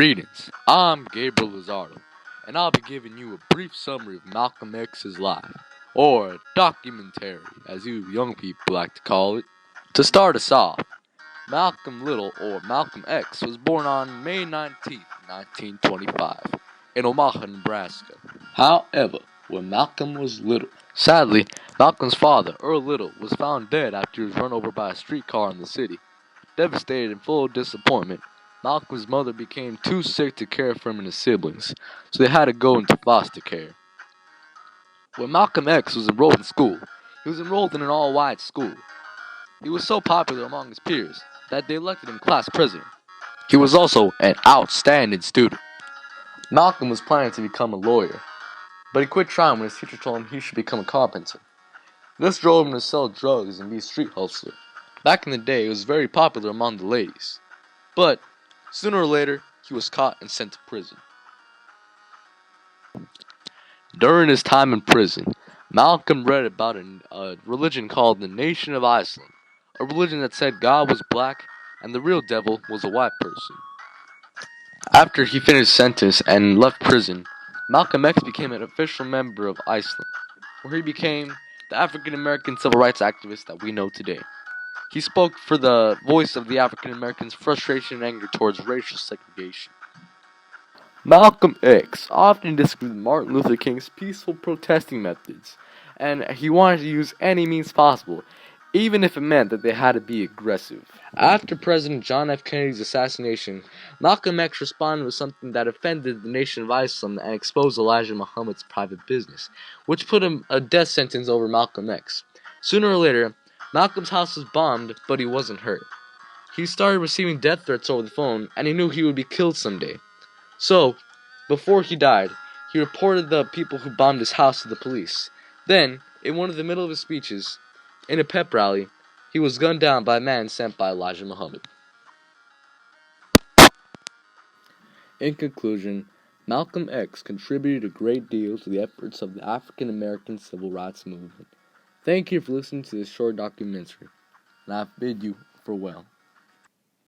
Greetings, I'm Gabriel Lizardo, and I'll be giving you a brief summary of Malcolm X's life, or a documentary, as you young people like to call it. To start us off, Malcolm Little, or Malcolm X, was born on May 19, 1925, in Omaha, Nebraska. However, when Malcolm was little, sadly, Malcolm's father, Earl Little, was found dead after he was run over by a streetcar in the city. Devastated and full of disappointment, Malcolm's mother became too sick to care for him and his siblings, so they had to go into foster care. When Malcolm X was enrolled in school, he was enrolled in an all-white school. He was so popular among his peers that they elected him class president. He was also an outstanding student. Malcolm was planning to become a lawyer, but he quit trying when his teacher told him he should become a carpenter. This drove him to sell drugs and be a street hustler. Back in the day, it was very popular among the ladies. But sooner or later, he was caught and sent to prison. During his time in prison, Malcolm read about a religion called the Nation of Iceland, a religion that said God was black and the real devil was a white person. After he finished his sentence and left prison, Malcolm X became an official member of Iceland, where he became the African American civil rights activist that we know today. He spoke for the voice of the African Americans' frustration and anger towards racial segregation. Malcolm X often disagreed with Martin Luther King's peaceful protesting methods, and he wanted to use any means possible, even if it meant that they had to be aggressive. After President John F. Kennedy's assassination, Malcolm X responded with something that offended the Nation of Iceland and exposed Elijah Muhammad's private business, which put a death sentence over Malcolm X. Sooner or later, Malcolm's house was bombed, but he wasn't hurt. He started receiving death threats over the phone, and he knew he would be killed someday. So, before he died, he reported the people who bombed his house to the police. Then, in one of the middle of his speeches, in a pep rally, he was gunned down by a man sent by Elijah Muhammad. In conclusion, Malcolm X contributed a great deal to the efforts of the African American civil rights movement. Thank you for listening to this short documentary, and I bid you farewell.